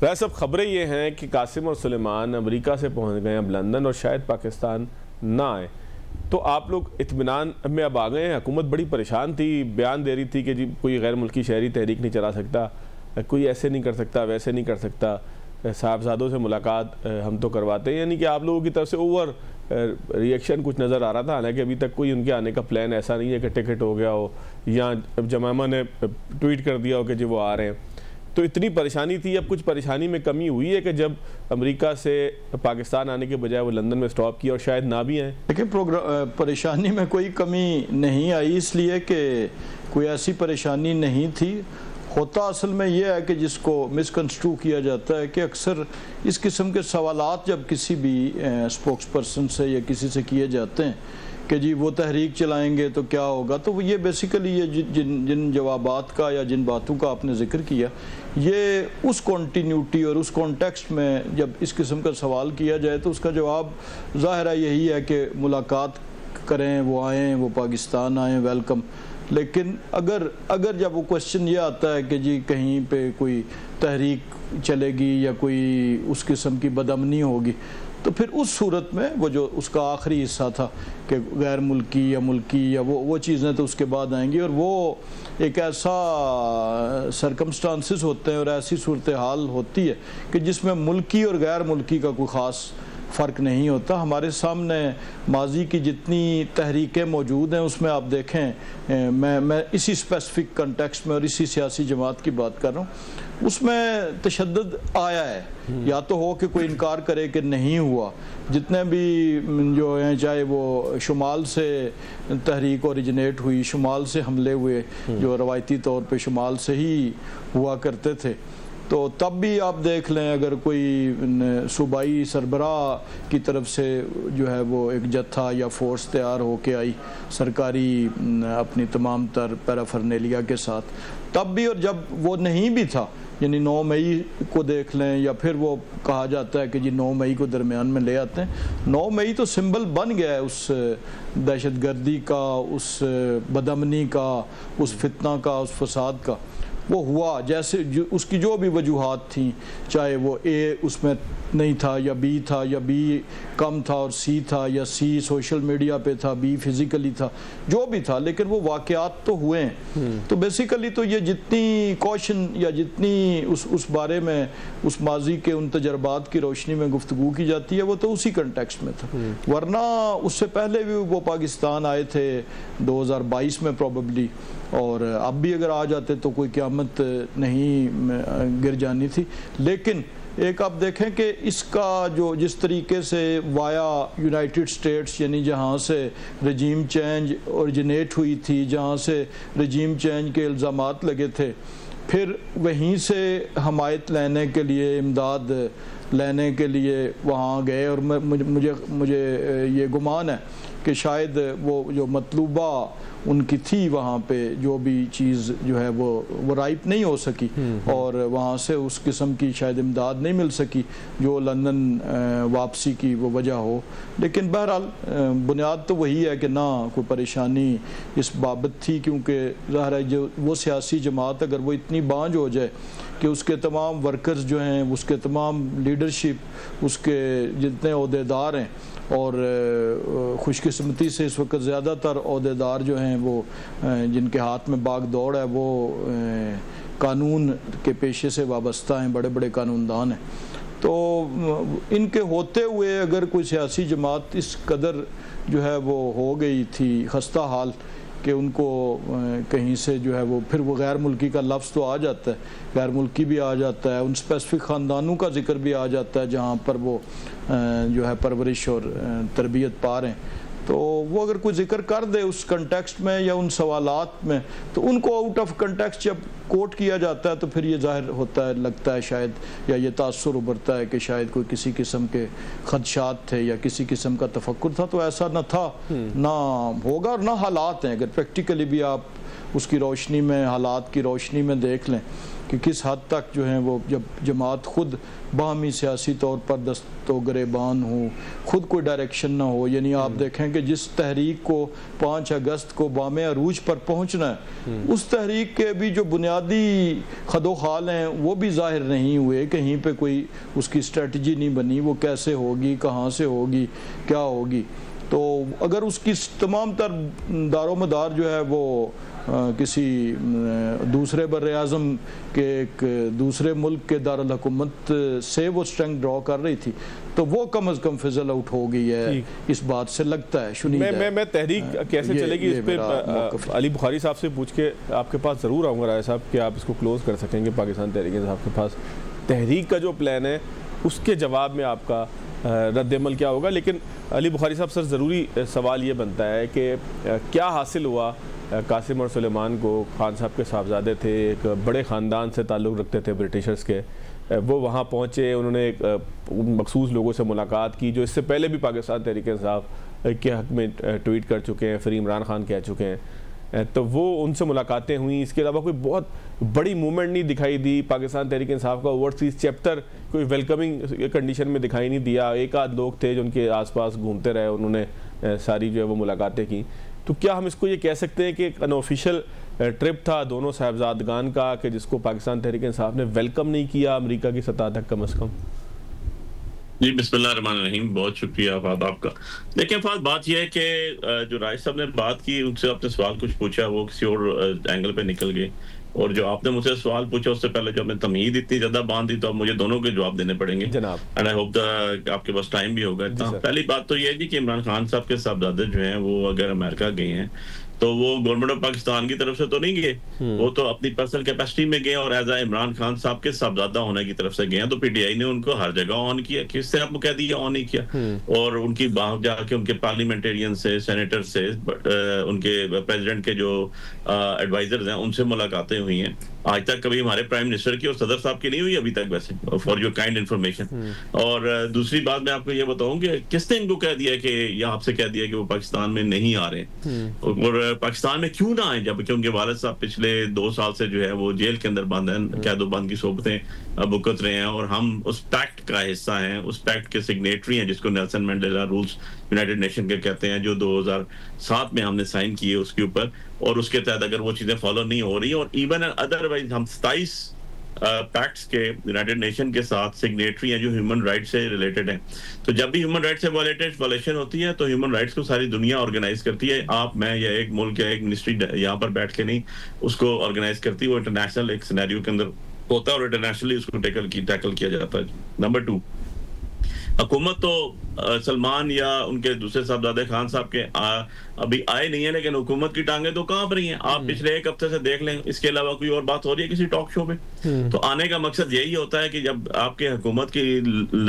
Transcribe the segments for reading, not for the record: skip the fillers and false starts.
वह सब खबरें ये हैं कि कासिम और सुलेमान अमेरिका से पहुंच गए अब लंदन और शायद पाकिस्तान ना आए। तो आप लोग इत्मीनान में अब आ गए हैं। हुकूमत बड़ी परेशान थी, बयान दे रही थी कि जी कोई गैर मुल्की शहरी तहरीक नहीं चला सकता, कोई ऐसे नहीं कर सकता, वैसे नहीं कर सकता, साहबजादों से मुलाकात हम तो करवाते हैं। यानी कि आप लोगों की तरफ से ओवर रिएक्शन कुछ नज़र आ रहा था। हालांकि अभी तक कोई उनके आने का प्लान ऐसा नहीं है कि टिकट हो गया हो या जमामा ने ट्वीट कर दिया हो कि जी वो आ रहे हैं। तो इतनी परेशानी थी, अब कुछ परेशानी में कमी हुई है कि जब अमेरिका से पाकिस्तान आने के बजाय वो लंदन में स्टॉप किया और शायद ना भी आए। देखिए, परेशानी में कोई कमी नहीं आई, इसलिए कि कोई ऐसी परेशानी नहीं थी। होता असल में यह है कि जिसको मिसकंस्ट्रू किया जाता है कि अक्सर इस किस्म के सवालात जब किसी भी स्पोक्स पर्सन से या किसी से किए जाते हैं कि जी वो तहरीक चलाएंगे तो क्या होगा, तो ये बेसिकली ये जिन जवाबात का या जिन बातों का आपने जिक्र किया, ये उस कॉन्टीन्यूटी और उस कॉन्टेक्स्ट में जब इस किस्म का सवाल किया जाए तो उसका जवाब ज़ाहिर है यही है कि मुलाकात करें, वो आएँ, वो पाकिस्तान आएँ, वेलकम। लेकिन अगर जब वो क्वेश्चन ये आता है कि जी कहीं पे कोई तहरीक चलेगी या कोई उस किस्म की बदअमनी होगी, तो फिर उस सूरत में वो जो उसका आखिरी हिस्सा था कि गैर मुल्की या मुल्की या वो चीज़ें तो उसके बाद आएंगी। और वो एक ऐसा सरकमस्टांसिस होते हैं और ऐसी सूरत हाल होती है कि जिसमें मुल्की और गैर मुल्की का कोई ख़ास फ़र्क नहीं होता। हमारे सामने माजी की जितनी तहरीकें मौजूद हैं उसमें आप देखें, मैं इसी स्पेसिफिक कंटेक्स्ट में और इसी सियासी जमात की बात कर रहा हूँ, उसमें तशद्दुद आया है। या तो हो कि कोई इनकार करे कि नहीं हुआ, जितने भी जो हैं, चाहे वो शुमाल से तहरीक ओरिजिनेट हुई, शुमाल से हमले हुए जो रवायती तौर पे शुमाल से ही हुआ करते थे, तो तब भी आप देख लें अगर कोई सूबाई सरबराह की तरफ से जो है वो एक जत्था या फोर्स तैयार होके आई सरकारी अपनी तमाम तर पैराफर्नेलिया के साथ, तब भी, और जब वो नहीं भी था, यानी 9 मई को देख लें, या फिर वो कहा जाता है कि जी 9 मई को दरमियान में ले आते हैं। 9 मई तो सिंबल बन गया है उस दहशतगर्दी का, उस बदअमनी का, उस फितना का, उस फसाद का। वो हुआ जैसे उसकी जो भी वजूहात थी, चाहे वो ए उसमें नहीं था या बी था, या बी कम था और सी था, या सी सोशल मीडिया पे था, बी फिज़िकली था, जो भी था, लेकिन वो वाक़यात तो हुए हैं। तो बेसिकली तो ये जितनी कॉशन या जितनी उस बारे में उस माजी के उन तजर्बात की रोशनी में गुफ्तगू की जाती है, वो तो उसी कंटेक्स्ट में था। वरना उससे पहले भी वो पाकिस्तान आए थे 2022 में प्रॉबली, और अब भी अगर आ जाते तो कोई क़यामत नहीं गिर जानी थी। लेकिन एक आप देखें कि इसका जो जिस तरीके से वाया यूनाइटेड स्टेट्स, यानी जहाँ से रजीम चेंज ओरिजिनेट हुई थी, जहाँ से रजीम चेंज के इल्ज़ामात लगे थे, फिर वहीं से हमायत लेने के लिए, इमदाद लेने के लिए वहाँ गए। और मुझे ये गुमान है कि शायद वो जो मतलूबा उनकी थी वहाँ पे जो भी चीज़ जो है वो राइप नहीं हो सकी, और वहाँ से उस किस्म की शायद इमदाद नहीं मिल सकी जो लंदन वापसी की वो वजह हो। लेकिन बहरहाल बुनियाद तो वही है कि ना कोई परेशानी इस बाबत थी, क्योंकि ज़ाहिर है जो वो सियासी जमात अगर वो इतनी बांझ हो जाए कि उसके तमाम वर्कर्स जो हैं, उसके तमाम लीडरशिप, उसके जितने ओहदेदार हैं, और खुशकिस्मती से इस वक्त ज़्यादातर ओहदेदार जो हैं वो जिनके हाथ में बाग दौड़ है वो कानून के पेशे से वाबस्ता हैं, बड़े बड़े कानूनदान हैं। तो इनके होते हुए अगर कोई सियासी जमात इस कदर जो है वो हो गई थी खस्ता हाल कि उनको कहीं से जो है वो फिर वो गैर मुल्की का लफ्ज़ तो आ जाता है, गैर मुल्की भी आ जाता है, उन स्पेसिफिक ख़ानदानों का जिक्र भी आ जाता है जहाँ पर वो जो है परवरिश और तरबियत पा रहे हैं। तो वो अगर कोई जिक्र कर दे उस कंटेक्स्ट में या उन सवालात में, तो उनको आउट ऑफ कंटेक्स्ट जब कोट किया जाता है तो फिर ये जाहिर होता है, लगता है शायद, या ये तासुर उभरता है कि शायद कोई किसी किस्म के खदशात थे या किसी किस्म का तफक्कुर था। तो ऐसा न था, ना होगा, और ना हालात हैं। अगर प्रैक्टिकली भी आप उसकी रोशनी में, हालात की रोशनी में देख लें कि किस हद तक जो है वो जब जमात खुद बाहमी सियासी तौर पर दस्तो गरेबान हो, खुद कोई डायरेक्शन ना हो। यानी आप देखें कि जिस तहरीक को 5 अगस्त को बामे अरूज पर पहुंचना है, उस तहरीक के भी जो बुनियादी खदोखाल हैं वो भी जाहिर नहीं हुए, कहीं पे कोई उसकी स्ट्रेटजी नहीं बनी, वो कैसे होगी, कहाँ से होगी, क्या होगी। तो अगर उसकी तमाम तर दारोमदार जो है वो किसी दूसरे बर-ए-आज़म के एक दूसरे मुल्क के दारुल हुकूमत से वो स्ट्रेंथ ड्रॉ कर रही थी, तो वो कम अज़ कम फिजल आउट हो गई है, इस बात से लगता है। मैं तहरीक कैसे चलेगी इस पे अली बुखारी साहब से पूछ के आपके पास ज़रूर आऊँगा राय साहब कि आप इसको क्लोज़ कर सकेंगे। पाकिस्तान तहरीक इंसाफ के पास तहरीक का जो प्लान है उसके जवाब में आपका रद्द-ए-अमल क्या होगा। लेकिन अली बुखारी साहब सर, ज़रूरी सवाल ये बनता है कि क्या हासिल हुआ कासिम और सुलेमान को। खान साहब के साहबजादे थे, एक बड़े ख़ानदान से ताल्लुक़ रखते थे ब्रिटिशर्स के, वो वहाँ पहुँचे, उन्होंने एक मखसूस लोगों से मुलाकात की जो इससे पहले भी पाकिस्तान तहरीक इंसाफ के हक़ में ट्वीट कर चुके हैं, फिर इमरान खान कह चुके हैं, तो वो उनसे मुलाकातें हुई। इसके अलावा कोई बहुत बड़ी मूवमेंट नहीं दिखाई दी। पाकिस्तान तहरीक इंसाफ का ओवरसीज़ चैप्टर कोई वेलकमिंग कंडीशन में दिखाई नहीं दिया। एक आध लोग थे जो उनके आसपास घूमते रहे, उन्होंने सारी जो है वो मुलाकातें की। तो क्या हम इसको ये कह सकते हैं कि एक अनऑफिशियल ट्रिप था दोनों साहबजादगान का कि जिसको पाकिस्तान तहरीक इंसाफ ने वेलकम नहीं किया अमेरिका की सतह तक कम अज़ कम? जी बिस्मिल्लाहिर्रहमानिर्रहीम, बहुत शुक्रिया आफाद आपका। देखिए आफाद, बात यह है कि जो राय साहब ने बात की, उनसे आपने सवाल कुछ पूछा, वो किसी और एंगल पे निकल गए, और जो आपने मुझसे सवाल पूछा उससे पहले जो आपने तमहीद इतनी ज्यादा बांध दी, तो अब मुझे दोनों के जवाब देने पड़ेंगे जनाब, एंड आई होप आपके पास टाइम भी होगा इतना। पहली बात तो ये है जी कि इमरान खान साहब के साहबजादे जो हैं वो अगर अमेरिका गए हैं तो वो गवर्नमेंट ऑफ पाकिस्तान की तरफ से तो नहीं गए, वो तो अपनी पर्सनल कैपेसिटी में गए और एज इमरान खान साहब के साहबजादा होने की तरफ से गए। तो पीटीआई ने उनको हर जगह ऑन किया, किससे आपको कह दिया ऑन नहीं किया, और उनकी बाहर जाके उनके पार्लियामेंटेरियन से, सेनेटर से, उनके प्रेसिडेंट के जो एडवाइजर्स हैं उनसे मुलाकातें हुई हैं। आज तक कभी हमारे प्राइम मिनिस्टर की और सदर साहब की नहीं हुई अभी तक, वैसे फॉर योर काइंड इन्फॉर्मेशन। और दूसरी बात मैं आपको ये बताऊं कि किसने इनको कह दिया कि, या आपसे कह दिया कि वो पाकिस्तान में नहीं आ रहे, और पाकिस्तान में क्यों ना आए, जबकि उनके वालिद साहब पिछले 2 साल से जो है वो जेल के अंदर बंद हैं, कैदोबंद की सोबतें भुगत रहे हैं, और हम उस पैक्ट का हिस्सा हैं, उस पैक्ट के सिग्नेटरी हैं जिसको Nelson Mandela rules United nation के कहते हैं, जो 2007 में हमने साइन किए उसके ऊपर, और उसके तहत अगर वो चीजें फॉलो नहीं हो रही, और इवन अदरवाइज हम 27 पैक्ट्स के यूनाइटेड नेशन के साथ सिग्नेटरी हैं जो ह्यूमन राइट्स से रिलेटेड हैं। तो जब भी ह्यूमन राइट्स से वायलेशन होती है तो ह्यूमन राइट्स को सारी दुनिया ऑर्गेनाइज करती है, आप, मैं या एक मुल्क या एक मिनिस्ट्री यहाँ पर बैठ के नहीं उसको ऑर्गेनाइज करती, वो इंटरनेशनल एक सिनेरियो के अंदर होता है और इंटरनेशनली उसको टैकल किया जाता है। नंबर 2, हुकूमत तो सलमान या उनके दूसरे साहबजादे खान साहब के अभी आए नहीं है, लेकिन हुकूमत की टांगे तो कांप रही हैं। आप पिछले 1 हफ्ते से देख लें, इसके अलावा कोई और बात हो रही है किसी टॉक शो पे? तो आने का मकसद यही होता है कि जब आपके हुकूमत की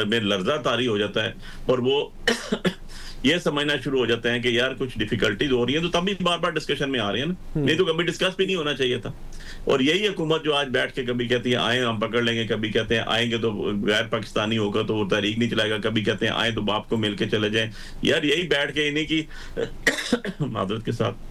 में लर्जा तारी हो जाता है और वो ये समझना शुरू हो जाते हैं कि यार कुछ डिफिकल्टीज हो रही है, तो तब भी बार बार डिस्कशन में आ रही है ना, नहीं तो कभी डिस्कस भी नहीं होना चाहिए था। और यही हुकूमत जो आज बैठ के कभी कहती है आए हम पकड़ लेंगे, कभी कहते हैं आएंगे तो गैर पाकिस्तानी होगा तो वो तहरीक नहीं चलाएगा, कभी कहते हैं आए तो बाप को मिल के चले जाएं। यार यही बैठ के इन्हीं की मादरत के साथ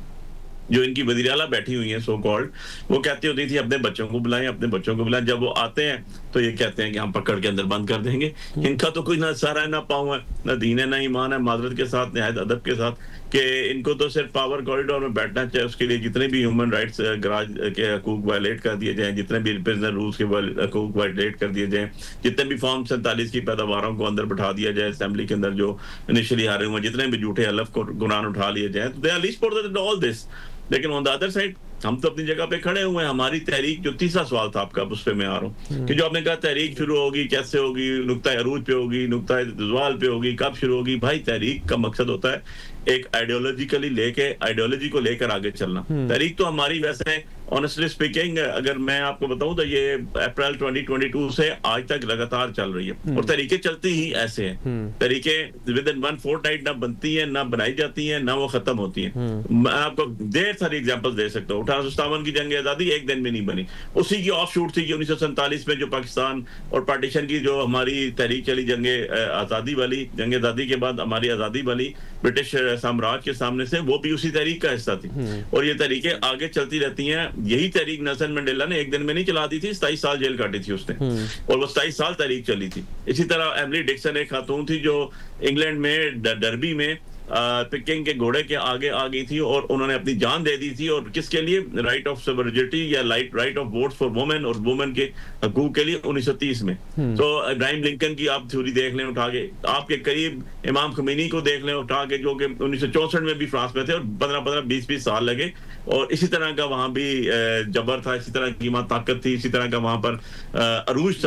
जो इनकी वज़ीर आला बैठी हुई है सो कॉल्ड, वो कहती होती थी अपने बच्चों को बुलाएं, अपने बच्चों को बुलाएं। जब वो आते हैं तो ये कहते हैं कि हम पकड़ के अंदर बंद कर देंगे। इनका तो कोई ना सारा है ना पाँव है, ना दीन है ना ईमान है, मादरत के साथ निहायत अदब के साथ, कि इनको तो सिर्फ पावर कॉरिडोर में बैठना चाहिए, उसके लिए जितने भी ह्यूमन राइट्स गराज के हकूक वायलेट कर दिए जाएं, जितने भी प्रिजनर रूल्स के हकूक वायलेट कर दिए जाएं, जितने भी फॉर्म 47 की पैदावारों को अंदर बैठा दिया जाए असेंबली के अंदर जो इनिशियली हारे हुए, जितने भी झूठे हलफ को कुरान उठा लिए जाए, तो they are least for all this. लेकिन ऑन द अदर साइड हम तो अपनी जगह पे खड़े हुए हैं। हमारी तहरीक, जो तीसरा सवाल था आपका, उस पे मैं आ रहा हूँ कि जो आपने कहा तहरीक शुरू होगी, कैसे होगी, नुक्ता अरूज पे होगी, नुक्ता ज़वाल पे होगी, कब शुरू होगी? भाई तहरीक का मकसद होता है एक आइडियोलॉजिकली लेके, आइडियोलॉजी को लेकर आगे चलना। तहरीक तो हमारी वैसे ऑनेस्टली स्पीकिंग अगर मैं आपको बताऊं तो ये अप्रैल 2022 से आज तक लगातार चल रही है, और तरीके चलती ही ऐसे हैं। तरीके विद इन 1 फोर्टनाइट ना बनती है, ना बनाई जाती है, ना वो खत्म होती है। मैं आपको ढेर सारी एग्जांपल्स दे सकता हूँ। 1857 की जंग आजादी एक दिन में नहीं बनी, उसी की ऑफ शूट थी कि 1947 में जो पाकिस्तान और पार्टीशन की जो हमारी तहरीक चली, जंग आजादी वाली, जंग आजादी के बाद हमारी आजादी वाली ब्रिटिश साम्राज्य के सामने से, वो भी उसी तहरीक का हिस्सा थी। और ये तहरीकें आगे चलती रहती हैं यही तहरीक नेल्सन मंडेला ने एक दिन में नहीं चला दी थी, 27 साल जेल काटी थी उसने, और वो 27 साल तहरीक चली थी। इसी तरह एमिली डिक्सन एक खातून थी जो इंग्लैंड में डर्बी में पिकिंग के घोड़े के आगे आ गई थी और उन्होंने अपनी जान दे दी थी, और किसके लिए? राइट ऑफ सफरेजिटी या right of votes for women और वुमेन के हकूक के लिए 1930 में। तो इब्राहिम लिंकन की आप थ्योरी देख लें उठा के, आपके करीब इमाम खमीनी को देख लें उठा के, जो कि 1964 में भी फ्रांस में थे और 15-15 20-20 साल लगे, और इसी तरह का वहां भी जबर था, इसी तरह की वहां ताकत थी, इसी तरह का वहां पर अरूज था।